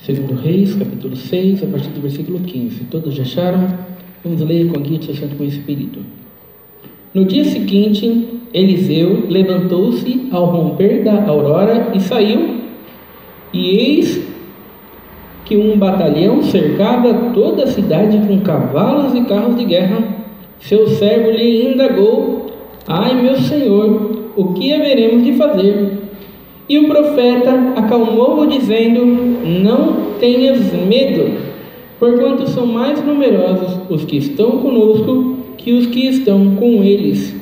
Segundo Reis, capítulo 6, a partir do versículo 15. Todos já acharam? Vamos ler com a guia de seu Santo Espírito. No dia seguinte, Eliseu levantou-se ao romper da aurora e saiu, e eis que um batalhão cercava toda a cidade com cavalos e carros de guerra. Seu servo lhe indagou: ai, meu senhor, o que haveremos de fazer? E o profeta acalmou-o, dizendo: não tenhas medo, porquanto são mais numerosos os que estão conosco que os que estão com eles.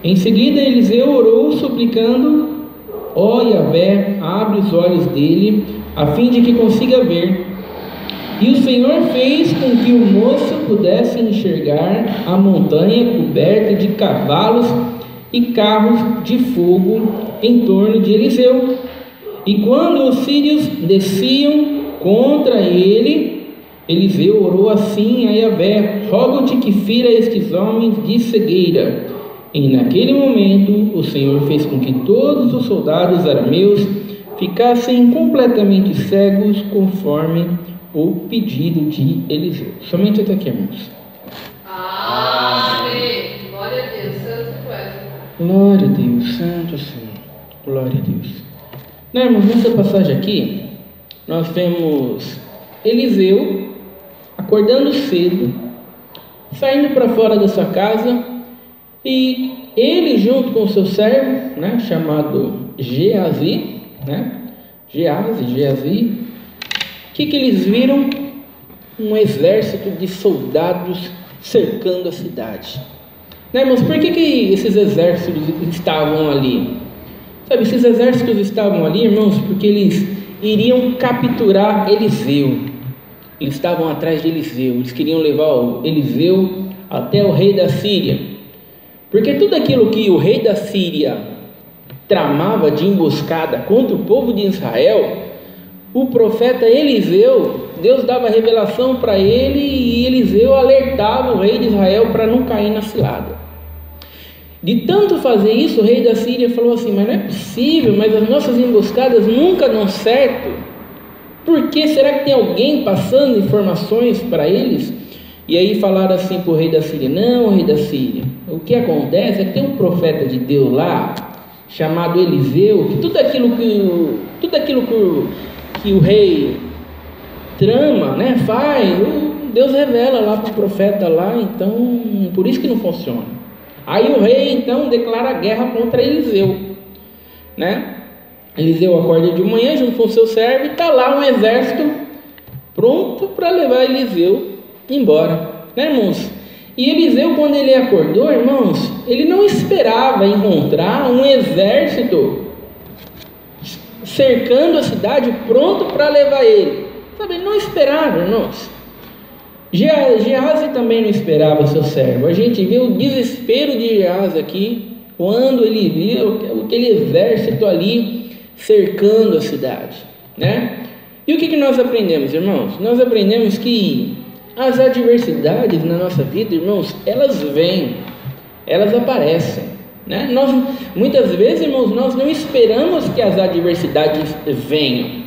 Em seguida Eliseu orou, suplicando: ó Yahvé, abre os olhos dele, a fim de que consiga ver. E o Senhor fez com que o moço pudesse enxergar a montanha coberta de cavalos e carros de fogo em torno de Eliseu. E quando os sírios desciam contra ele, Eliseu orou assim a Yahvé: rogo-te que fira estes homens de cegueira. E naquele momento o Senhor fez com que todos os soldados arameus ficassem completamente cegos, conforme o pedido de Eliseu. Somente até aqui, irmãos. Amém. Glória a Deus, santo tu és. Glória a Deus, santo Senhor. Glória a Deus. Né, irmãos, nessa passagem aqui, nós vemos Eliseu acordando cedo, saindo para fora da sua casa, e ele junto com o seu servo, né, chamado Geazi, Geazi, o que eles viram? Um exército de soldados cercando a cidade. Né, irmãos, por que esses exércitos estavam ali? Sabe, esses exércitos estavam ali, irmãos, porque eles iriam capturar Eliseu. Eles estavam atrás de Eliseu, eles queriam levar o Eliseu até o rei da Síria. Porque tudo aquilo que o rei da Síria tramava de emboscada contra o povo de Israel, o profeta Eliseu, Deus dava revelação para ele, e Eliseu alertava o rei de Israel para não cair na cilada. De tanto fazer isso, o rei da Síria falou assim: mas não é possível, mas as nossas emboscadas nunca dão certo. Por que? Será que tem alguém passando informações para eles? E aí falaram assim para o rei da Síria: não, rei da Síria, o que acontece é que tem um profeta de Deus lá, chamado Eliseu, que tudo aquilo que o rei trama, né, faz, Deus revela lá para o profeta lá, então por isso que não funciona. Aí o rei então declara guerra contra Eliseu, né? Eliseu acorda de manhã junto com o seu servo, e está lá um exército pronto para levar Eliseu embora, né, irmãos? E Eliseu, quando ele acordou, irmãos, ele não esperava encontrar um exército cercando a cidade pronto para levar ele, sabe? Ele não esperava, irmãos. Geazi também não esperava seu servo. A gente vê o desespero de Geazi aqui, quando ele viu aquele exército ali cercando a cidade, né? E o que nós aprendemos, irmãos? Nós aprendemos que as adversidades na nossa vida, irmãos, elas vêm, elas aparecem, né? Muitas vezes, irmãos, nós não esperamos que as adversidades venham,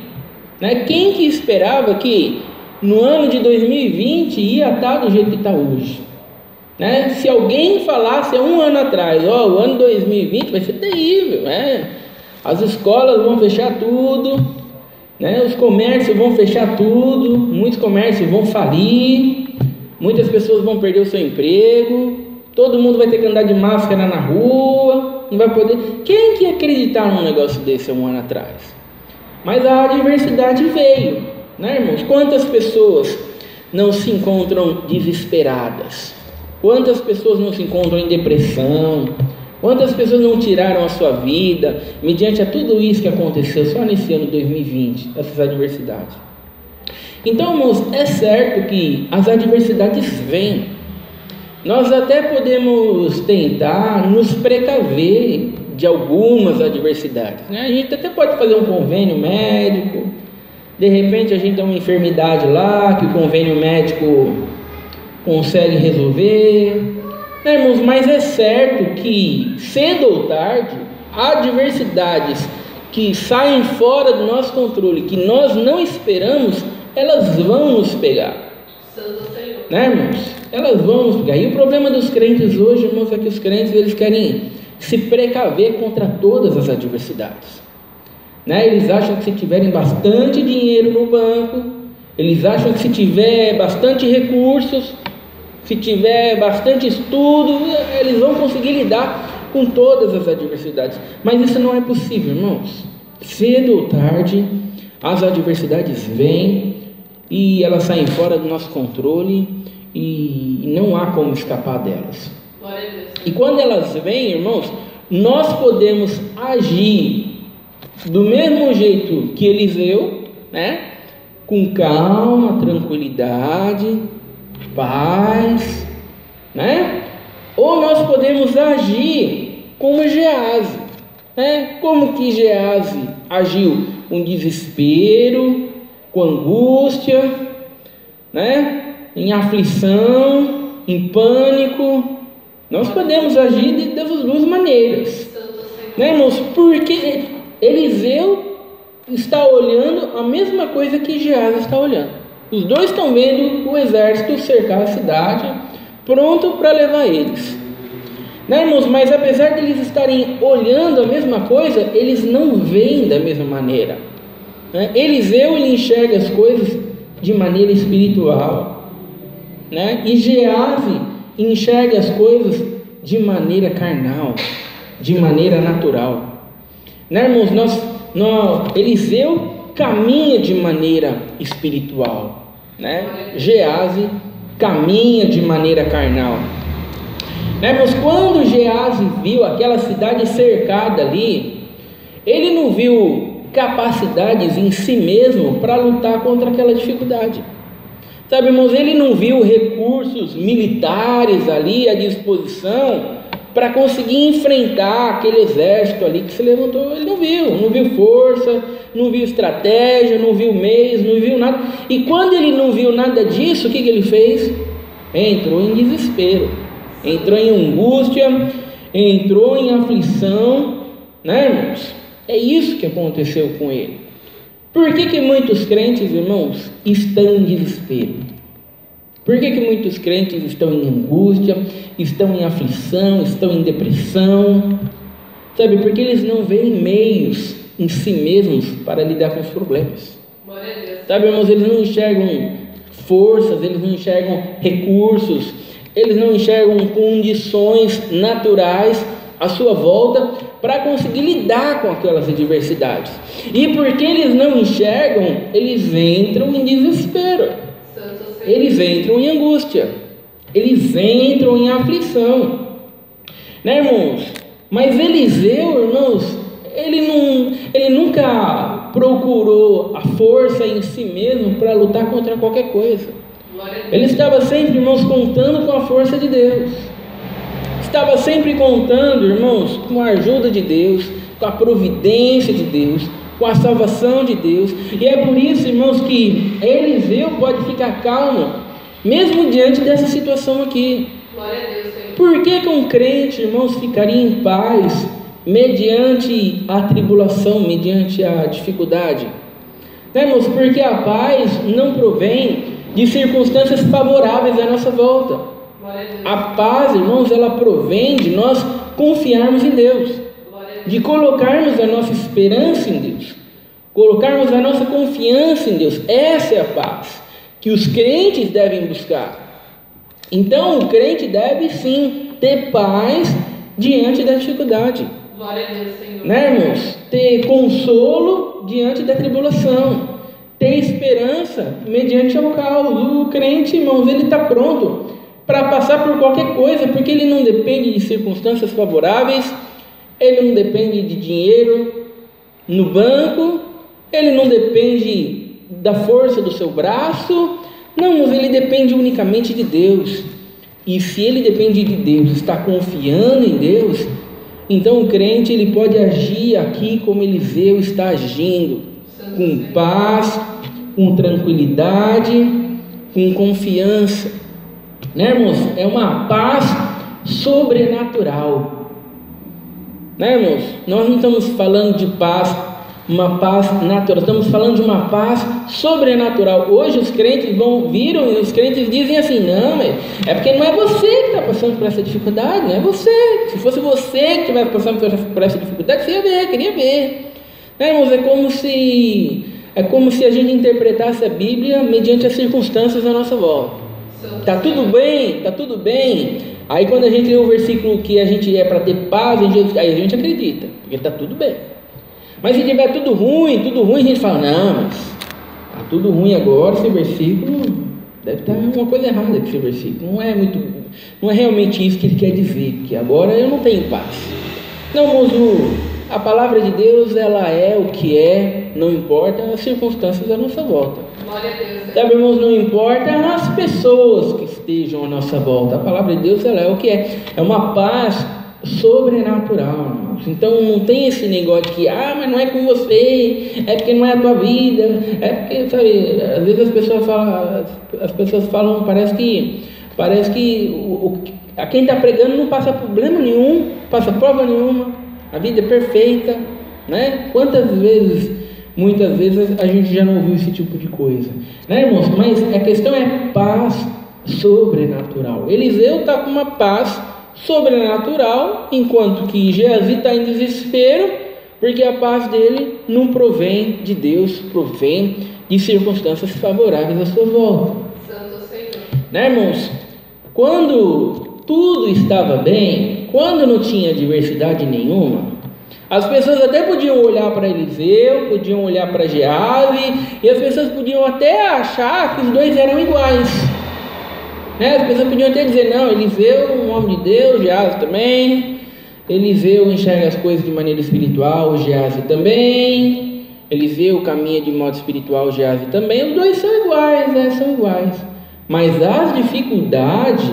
né? Quem que esperava que no ano de 2020 ia estar do jeito que está hoje, né? Se alguém falasse há um ano atrás, o ano 2020 vai ser terrível, né? As escolas vão fechar tudo, né? Os comércios vão fechar tudo, muitos comércios vão falir, muitas pessoas vão perder o seu emprego, todo mundo vai ter que andar de máscara na rua, não vai poder. Quem que ia acreditar num negócio desse há um ano atrás? Mas a adversidade veio, né, irmãos? Quantas pessoas não se encontram desesperadas? Quantas pessoas não se encontram em depressão? Quantas pessoas não tiraram a sua vida mediante a tudo isso que aconteceu só nesse ano 2020, essas adversidades? Então, irmãos, é certo que as adversidades vêm. Nós até podemos tentar nos precaver de algumas adversidades, né? A gente até pode fazer um convênio médico. De repente a gente tem uma enfermidade lá que o convênio médico consegue resolver, né, irmãos? Mas é certo que cedo ou tarde, adversidades que saem fora do nosso controle, que nós não esperamos, elas vão nos pegar. Santo Senhor. Né, irmãos? Elas vão nos pegar. E o problema dos crentes hoje, irmãos, é que os crentes eles querem se precaver contra todas as adversidades. Né? Eles acham que se tiverem bastante dinheiro no banco, eles acham que se tiver bastante recursos, se tiver bastante estudo, eles vão conseguir lidar com todas as adversidades. Mas isso não é possível, irmãos. Cedo ou tarde, as adversidades vêm e elas saem fora do nosso controle e não há como escapar delas. Glória a Deus. E quando elas vêm, irmãos, nós podemos agir do mesmo jeito que Eliseu, né? Com calma, tranquilidade, paz, né? Ou nós podemos agir como Geazi, né? Como que Geazi agiu? Com desespero, com angústia, né? Em aflição, em pânico. Nós podemos agir das duas maneiras, Santo Senhor. né, irmãos? Porque Eliseu está olhando a mesma coisa que Geazi está olhando. Os dois estão vendo o exército cercar a cidade, pronto para levar eles. Né, irmãos? Mas apesar de eles estarem olhando a mesma coisa, eles não veem da mesma maneira. Né? Eliseu ele enxerga as coisas de maneira espiritual, né? E Geazi enxerga as coisas de maneira carnal, de maneira natural. Né, irmãos? Eliseu caminha de maneira espiritual, né? Geazi caminha de maneira carnal. Né, irmãos? Quando Geazi viu aquela cidade cercada ali, ele não viu capacidades em si mesmo para lutar contra aquela dificuldade. Sabe, irmãos, ele não viu recursos militares ali à disposição para conseguir enfrentar aquele exército ali que se levantou. Ele não viu força, não viu estratégia, não viu meios, não viu nada. E quando ele não viu nada disso, o que ele fez? Entrou em desespero, entrou em angústia, entrou em aflição, né, irmãos? É isso que aconteceu com ele. Por que muitos crentes, irmãos, estão em desespero? Por que muitos crentes estão em angústia, estão em aflição, estão em depressão? Sabe, porque eles não veem meios em si mesmos para lidar com os problemas. Glória a Deus. Sabe, irmãos, eles não enxergam forças, eles não enxergam recursos, eles não enxergam condições naturais à sua volta para conseguir lidar com aquelas adversidades. E porque eles não enxergam, eles entram em desespero, Santo Senhor. eles entram em angústia, eles entram em aflição, né, irmãos? Mas Eliseu, irmãos, ele nunca procurou a força em si mesmo para lutar contra qualquer coisa. Glória a Deus. Ele estava sempre, irmãos, contando com a força de Deus. Estava sempre contando, irmãos, com a ajuda de Deus, com a providência de Deus, com a salvação de Deus. E é por isso, irmãos, que Eliseu pode ficar calmo, mesmo diante dessa situação aqui. Glória a Deus, Senhor. Por que um crente, irmãos, ficaria em paz mediante a tribulação, mediante a dificuldade? Né, irmãos? Porque a paz não provém de circunstâncias favoráveis à nossa volta. Glória a Deus. A paz, irmãos, ela provém de nós confiarmos em Deus, Glória a Deus. de colocarmos a nossa esperança em Deus, colocarmos a nossa confiança em Deus. Essa é a paz que os crentes devem buscar. Então, o crente deve sim ter paz diante da dificuldade, Glória a Deus, Senhor. né, irmãos? Ter consolo diante da tribulação, ter esperança mediante ao caos. O crente, irmãos, ele está pronto para passar por qualquer coisa, porque ele não depende de circunstâncias favoráveis, ele não depende de dinheiro no banco, ele não depende da força do seu braço, não, mas ele depende unicamente de Deus. E se ele depende de Deus, está confiando em Deus, então o crente ele pode agir aqui como Eliseu está agindo, com paz, com tranquilidade, com confiança. Né, irmãos? É uma paz sobrenatural. Né, irmãos? Nós não estamos falando de paz uma paz natural, estamos falando de uma paz sobrenatural. Hoje os crentes viram e os crentes dizem assim: não, é porque não é você que está passando por essa dificuldade, não é você. Se fosse você que estivesse passando por essa dificuldade, você ia ver, queria ver. Irmãos, é como se a gente interpretasse a Bíblia mediante as circunstâncias à nossa volta. Tá tudo bem, tá tudo bem. Aí quando a gente lê o versículo que a gente é para ter paz em Jesus, aí a gente acredita, porque tá tudo bem. Mas se tiver tudo ruim, a gente fala: não, mas tá tudo ruim agora, esse versículo deve estar uma coisa errada com esse versículo. Não é realmente isso que ele quer dizer, que agora eu não tenho paz. Não, moço, a palavra de Deus, ela é o que é, não importa as circunstâncias à nossa volta. Glória a Deus. Sabe, irmãos, não importa as pessoas que estejam à nossa volta. A palavra de Deus, ela é o que é. É uma paz sobrenatural, irmãos. Então não tem esse negócio de mas não é com você, é porque não é a tua vida, é porque, sabe, às vezes as pessoas falam, parece que a quem está pregando não passa problema nenhum, passa prova nenhuma, a vida é perfeita, né? Muitas vezes a gente já não ouviu esse tipo de coisa, né, irmãos? Mas a questão é paz sobrenatural. Eliseu está com uma paz sobrenatural, enquanto que Geazi está em desespero, porque a paz dele não provém de Deus, provém de circunstâncias favoráveis à sua volta. Santo Senhor. Né, irmãos? Quando tudo estava bem, quando não tinha adversidade nenhuma, as pessoas até podiam olhar para Eliseu, podiam olhar para Geazi, e as pessoas podiam até achar que os dois eram iguais. As pessoas podiam até dizer: não, Eliseu, um homem de Deus, Geazi também. Eliseu enxerga as coisas de maneira espiritual, Geazi também. Eliseu caminha de modo espiritual, Geazi também. Os dois são iguais, são iguais. Mas as dificuldades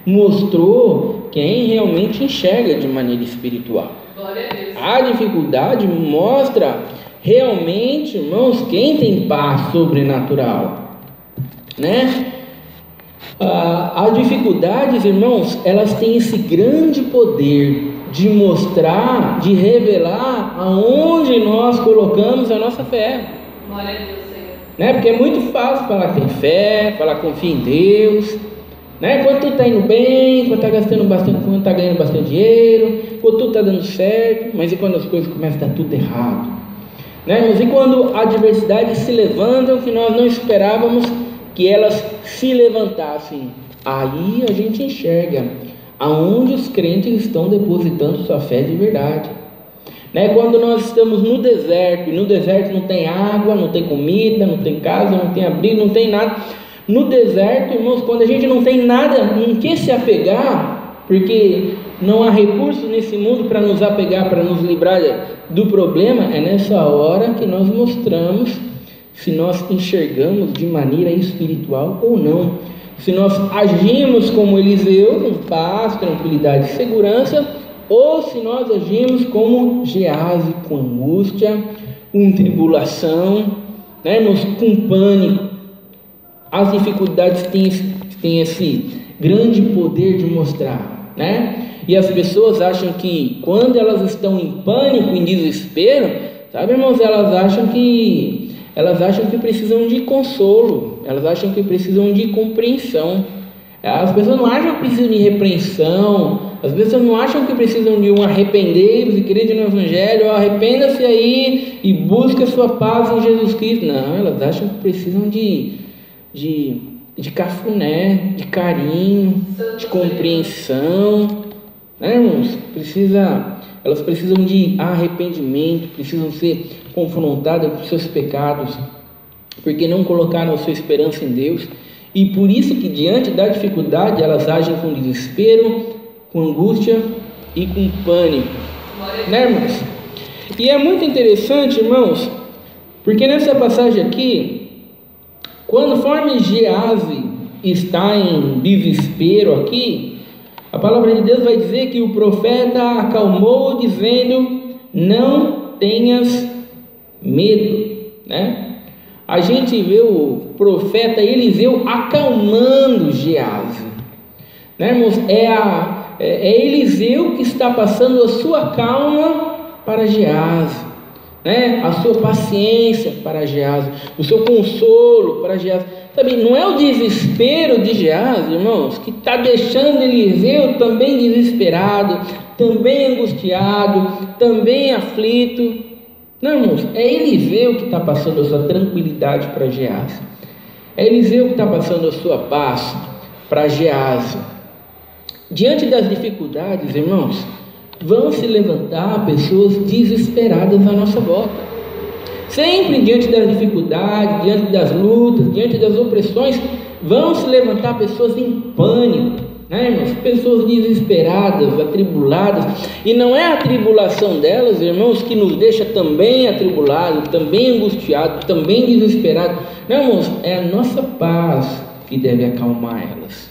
mostrou quem realmente enxerga de maneira espiritual. Glória a Deus. A dificuldade mostra realmente, irmãos, quem tem paz sobrenatural, né? As dificuldades, irmãos, elas têm esse grande poder de mostrar, de revelar aonde nós colocamos a nossa fé. Glória a Deus, Senhor. Né? Porque é muito fácil falar que tem fé, falar que confia em Deus, né? Quando tudo está indo bem, quando está gastando bastante, quando está ganhando bastante dinheiro, quando tudo está dando certo, mas e quando as coisas começam a dar tudo errado? Né? Mas e quando adversidades se levantam que nós não esperávamos que elas se levantassem? Aí a gente enxerga aonde os crentes estão depositando sua fé de verdade, né? Quando nós estamos no deserto, e no deserto não tem água, não tem comida, não tem casa, não tem abrigo, não tem nada. No deserto, irmãos, quando a gente não tem nada em que se apegar, porque não há recursos nesse mundo para nos apegar, para nos livrar do problema, é nessa hora que nós mostramos se nós enxergamos de maneira espiritual ou não. Se nós agimos como Eliseu, com paz, tranquilidade e segurança, ou se nós agimos como Geazi, com angústia, com tribulação, né, irmãos, com pânico. As dificuldades têm esse grande poder de mostrar, né? E as pessoas acham que quando elas estão em pânico, em desespero, sabe, irmãos, elas acham que precisam de consolo, elas acham que precisam de compreensão. As pessoas não acham que precisam de repreensão, as pessoas não acham que precisam de um arrepender-vos e crede no Evangelho, arrependa-se aí e busque a sua paz em Jesus Cristo. Não, elas acham que precisam de cafuné, de carinho, de compreensão, né, irmãos? Elas precisam de arrependimento, precisam ser confrontadas com seus pecados, porque não colocaram a sua esperança em Deus, e por isso que diante da dificuldade elas agem com desespero, com angústia e com pânico, né, irmãos? E é muito interessante, irmãos, porque nessa passagem aqui, conforme Geazi está em desespero aqui, a palavra de Deus vai dizer que o profeta acalmou, dizendo: não tenhas medo, né? A gente vê o profeta Eliseu acalmando Geazi, né, irmãos? É Eliseu que está passando a sua calma para Geazi, né? A sua paciência para Geazi, o seu consolo para Geazi. Sabe, não é o desespero de Geazi, irmãos, que está deixando Eliseu também desesperado, também angustiado, também aflito. Não, irmãos, é Eliseu que está passando a sua tranquilidade para Geazi. É Eliseu que está passando a sua paz para Geazi. Diante das dificuldades, irmãos, vão se levantar pessoas desesperadas à nossa volta. Sempre diante das dificuldades, diante das lutas, diante das opressões, vão se levantar pessoas em pânico, né, irmãos? Pessoas desesperadas, atribuladas. E não é a tribulação delas, irmãos, que nos deixa também atribulados, também angustiados, também desesperados. Não, irmãos, é a nossa paz que deve acalmar elas,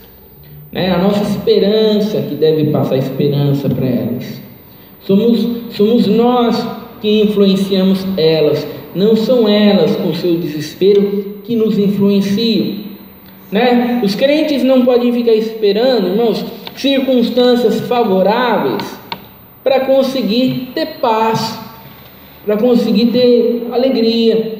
né? A nossa esperança que deve passar esperança para elas. Somos nós que influenciamos elas, não são elas com seu desespero que nos influenciam, né? Os crentes não podem ficar esperando, irmãos, circunstâncias favoráveis para conseguir ter paz, para conseguir ter alegria,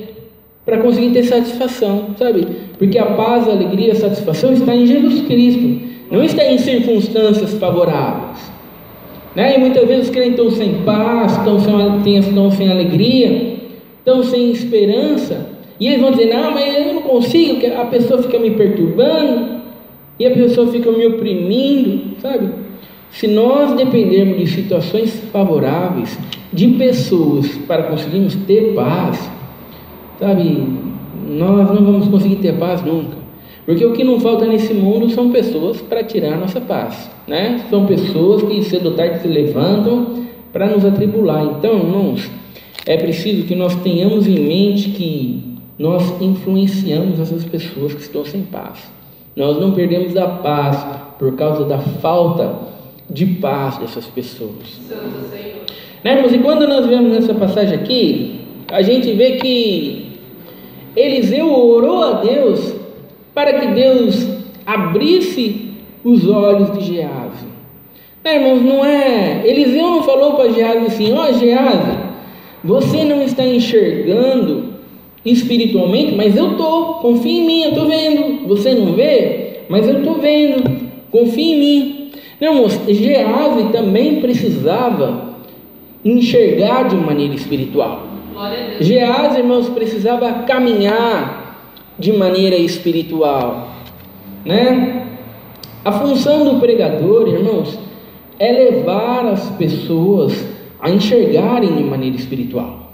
para conseguir ter satisfação, sabe? Porque a paz, a alegria, a satisfação está em Jesus Cristo, não está em circunstâncias favoráveis, né? E muitas vezes os crentes estão sem paz, estão sem alegria, estão sem esperança, e eles vão dizer: não, mas eu não consigo, a pessoa fica me perturbando, e a pessoa fica me oprimindo, sabe? Se nós dependermos de situações favoráveis, de pessoas, para conseguirmos ter paz, sabe, nós não vamos conseguir ter paz nunca. Porque o que não falta nesse mundo são pessoas para tirar a nossa paz, né? São pessoas que cedo ou tarde se levantam para nos atribular. Então, irmãos, é preciso que nós tenhamos em mente que nós influenciamos essas pessoas que estão sem paz. Nós não perdemos a paz por causa da falta de paz dessas pessoas. Santo Senhor. Né, irmãos? E quando nós vemos nessa passagem aqui, a gente vê que Eliseu orou a Deus para que Deus abrisse os olhos de Geazi. Né, irmãos? Não é... Eliseu não falou para Geazi assim: ó, Geazi, você não está enxergando espiritualmente, mas eu estou, confia em mim, eu estou vendo. Você não vê, mas eu estou vendo, confia em mim. Não, irmãos, Geazi também precisava enxergar de maneira espiritual. Geazi, irmãos, precisava caminhar de maneira espiritual, né? A função do pregador, irmãos, é levar as pessoas a enxergarem de maneira espiritual,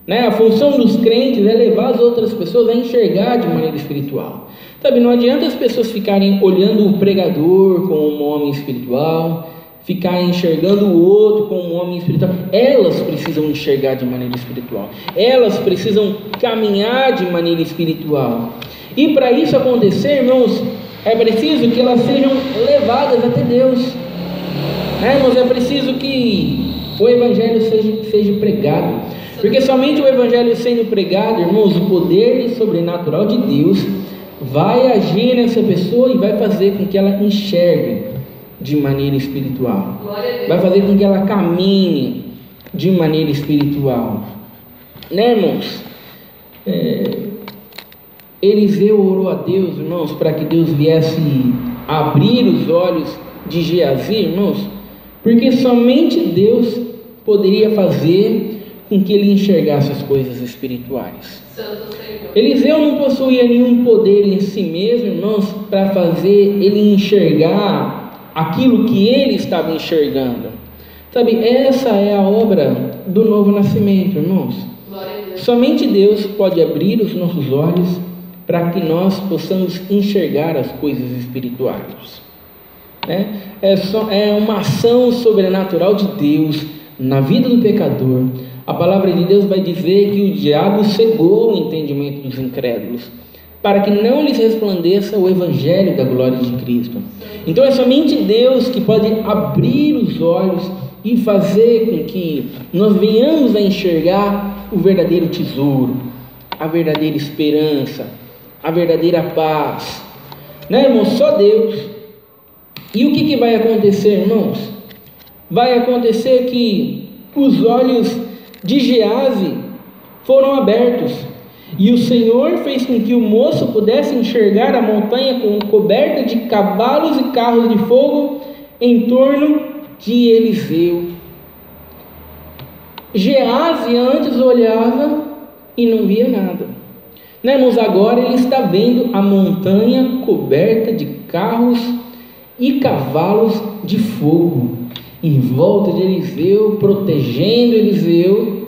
né? A função dos crentes é levar as outras pessoas a enxergar de maneira espiritual. Sabe, não adianta as pessoas ficarem olhando o pregador como um homem espiritual, ficar enxergando o outro como um homem espiritual. Elas precisam enxergar de maneira espiritual, elas precisam caminhar de maneira espiritual. E para isso acontecer, irmãos, é preciso que elas sejam levadas até Deus, né, irmãos? É preciso que o Evangelho seja pregado, porque somente o Evangelho sendo pregado, irmãos, o poder sobrenatural de Deus vai agir nessa pessoa e vai fazer com que ela enxergue de maneira espiritual, vai fazer com que ela caminhe de maneira espiritual, né, irmãos? Eliseu orou a Deus, irmãos, para que Deus viesse abrir os olhos de Geazi, irmãos, porque somente Deus poderia fazer com que ele enxergasse as coisas espirituais. Eliseu não possuía nenhum poder em si mesmo, irmãos, para fazer ele enxergar aquilo que ele estava enxergando. Sabe, essa é a obra do novo nascimento, irmãos. Somente Deus pode abrir os nossos olhos para que nós possamos enxergar as coisas espirituais, né? É uma ação sobrenatural de Deus na vida do pecador. A palavra de Deus vai dizer que o diabo cegou o entendimento dos incrédulos, para que não lhes resplandeça o evangelho da glória de Cristo. Então é somente Deus que pode abrir os olhos e fazer com que nós venhamos a enxergar o verdadeiro tesouro, a verdadeira esperança, a verdadeira paz, né, irmãos? Só Deus. E o que vai acontecer, irmãos? Vai acontecer que os olhos de Geazi foram abertos, e o Senhor fez com que o moço pudesse enxergar a montanha coberta de cavalos e carros de fogo em torno de Eliseu. Geazi antes olhava e não via nada, né, irmãos? Agora ele está vendo a montanha coberta de carros e cavalos de fogo em volta de Eliseu, protegendo Eliseu.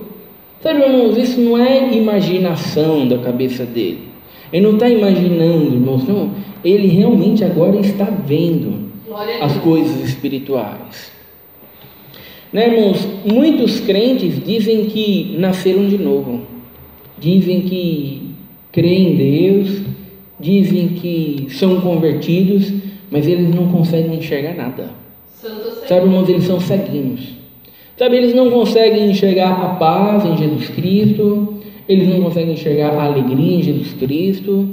Sabe, irmãos, isso não é imaginação da cabeça dele. Ele não está imaginando, irmãos, não. Ele realmente agora está vendo as coisas espirituais. Né, irmãos? Muitos crentes dizem que nasceram de novo. Dizem que creem em Deus. Dizem que são convertidos, mas eles não conseguem enxergar nada. Sabe, irmãos, eles são ceguinhos. Sabe, eles não conseguem enxergar a paz em Jesus Cristo, eles não conseguem enxergar a alegria em Jesus Cristo,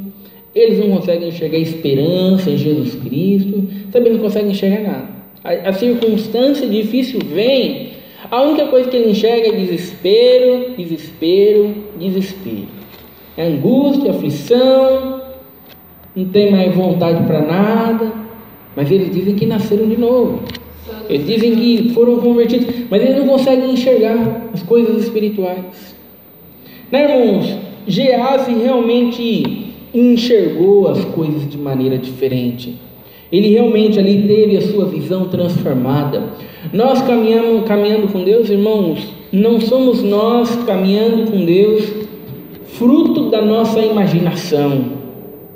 eles não conseguem enxergar a esperança em Jesus Cristo, sabe, eles não conseguem enxergar nada. A circunstância difícil vem, a única coisa que ele enxerga é desespero, desespero, desespero. É angústia, aflição, não tem mais vontade para nada, mas eles dizem que nasceram de novo. Eles dizem que foram convertidos, mas eles não conseguem enxergar as coisas espirituais. Né, irmãos? Geazi realmente enxergou as coisas de maneira diferente. Ele realmente ali teve a sua visão transformada. Nós caminhando com Deus, irmãos, não somos nós caminhando com Deus fruto da nossa imaginação.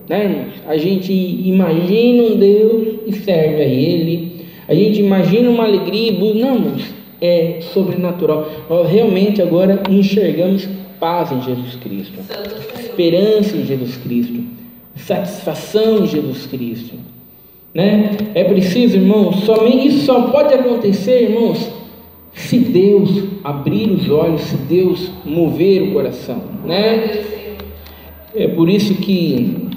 Né, irmãos? A gente imagina um Deus e serve a Ele. A gente imagina uma alegria, não, irmãos, é sobrenatural. Nós realmente agora enxergamos paz em Jesus Cristo, esperança em Jesus Cristo, satisfação em Jesus Cristo, né? É preciso, irmãos, somente isso só pode acontecer, irmãos, se Deus abrir os olhos, se Deus mover o coração, né? É por isso que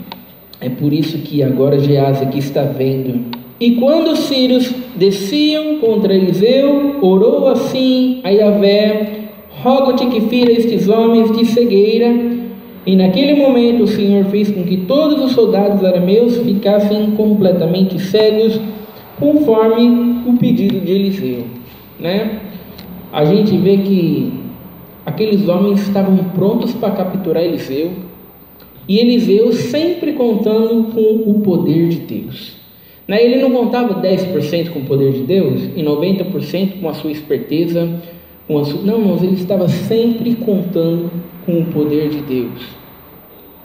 agora Geazi aqui está vendo. E quando os sírios desciam contra Eliseu, orou assim a Yahvé: rogo-te que fira estes homens de cegueira. E naquele momento o Senhor fez com que todos os soldados arameus ficassem completamente cegos, conforme o pedido de Eliseu, né? A gente vê que aqueles homens estavam prontos para capturar Eliseu, e Eliseu sempre contando com o poder de Deus. Ele não contava 10% com o poder de Deus e 90% com a sua esperteza. Não, irmãos, ele estava sempre contando com o poder de Deus.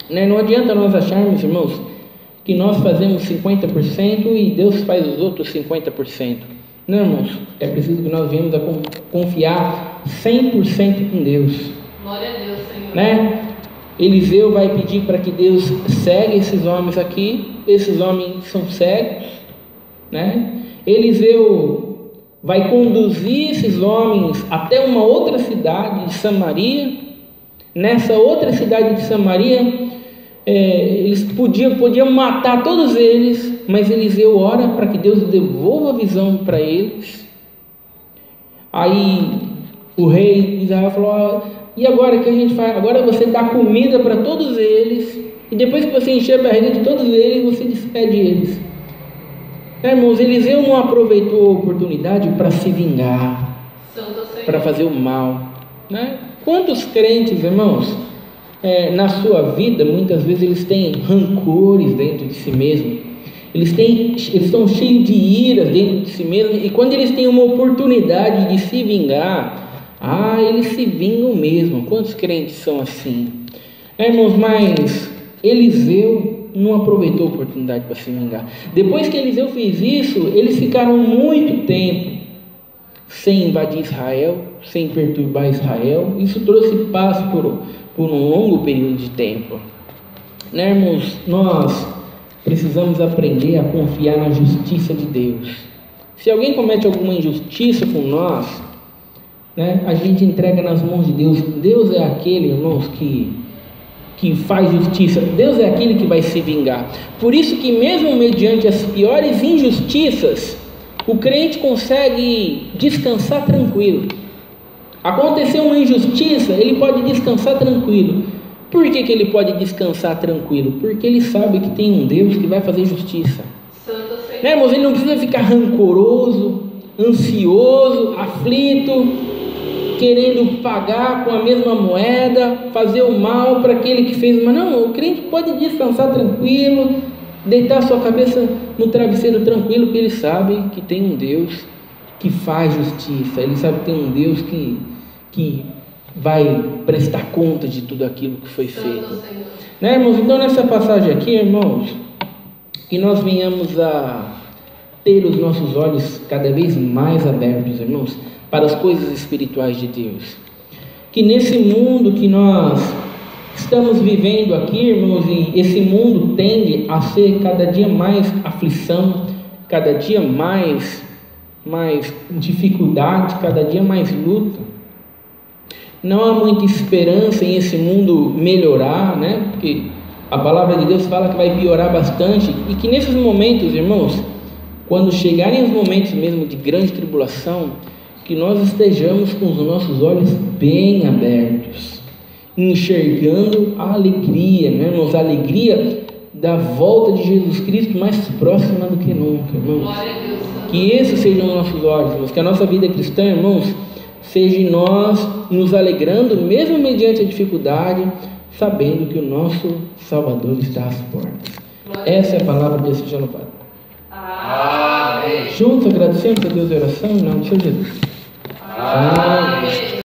Não adianta nós acharmos, irmãos, que nós fazemos 50% e Deus faz os outros 50%. Não, irmãos, é preciso que nós venhamos a confiar 100% em Deus. Glória a Deus, Senhor. Eliseu vai pedir para que Deus cegue esses homens aqui. Esses homens são cegos, né? Eliseu vai conduzir esses homens até uma outra cidade de Samaria. Nessa outra cidade de Samaria, eles podiam matar todos eles, mas Eliseu ora para que Deus devolva a visão para eles. Aí o rei de Israel falou: e agora o que a gente faz? Agora você dá comida para todos eles, e depois que você encher a barriga de todos eles, você despede eles. Irmãos, Eliseu não aproveitou a oportunidade para se vingar, para fazer o mal, né? Quantos crentes, irmãos, na sua vida, muitas vezes eles têm rancores dentro de si mesmos, eles estão cheios de ira dentro de si mesmos, e quando eles têm uma oportunidade de se vingar, eles se vingam mesmo. Quantos crentes são assim? Irmãos, mas Eliseu não aproveitou a oportunidade para se vingar. Depois que Eliseu fez isso, eles ficaram muito tempo sem invadir Israel, sem perturbar Israel. Isso trouxe paz por um longo período de tempo. Irmãos, nós precisamos aprender a confiar na justiça de Deus. Se alguém comete alguma injustiça com nós, a gente entrega nas mãos de Deus. Deus é aquele, irmãos, que faz justiça. Deus é aquele que vai se vingar. Por isso que mesmo mediante as piores injustiças, o crente consegue descansar tranquilo. Aconteceu uma injustiça, ele pode descansar tranquilo. Por que ele pode descansar tranquilo? Porque ele sabe que tem um Deus que vai fazer justiça. Né, irmãos? Ele não precisa ficar rancoroso, ansioso, aflito, querendo pagar com a mesma moeda, fazer o mal para aquele que fez o mal. Não, o crente pode descansar tranquilo, deitar sua cabeça no travesseiro tranquilo, porque ele sabe que tem um Deus que faz justiça. Ele sabe que tem um Deus que vai prestar conta de tudo aquilo que foi feito. Né, irmãos? Então, nessa passagem aqui, irmãos, que nós venhamos a ter os nossos olhos cada vez mais abertos, irmãos, para as coisas espirituais de Deus. Que nesse mundo que nós estamos vivendo aqui, irmãos, e esse mundo tende a ser cada dia mais aflição, cada dia mais dificuldade, cada dia mais luta. Não há muita esperança em esse mundo melhorar, né? Porque a palavra de Deus fala que vai piorar bastante, e que nesses momentos, irmãos, quando chegarem os momentos mesmo de grande tribulação, que nós estejamos com os nossos olhos bem abertos, enxergando a alegria, né, irmãos? A alegria da volta de Jesus Cristo mais próxima do que nunca, irmãos. Que esses sejam os nossos olhos, irmãos. Que a nossa vida cristã, irmãos, seja nós nos alegrando, mesmo mediante a dificuldade, sabendo que o nosso Salvador está às portas. Essa é a palavra de Deus, seja louvado. Amém. Juntos agradecemos a Deus em oração, em nome de Jesus. Amém.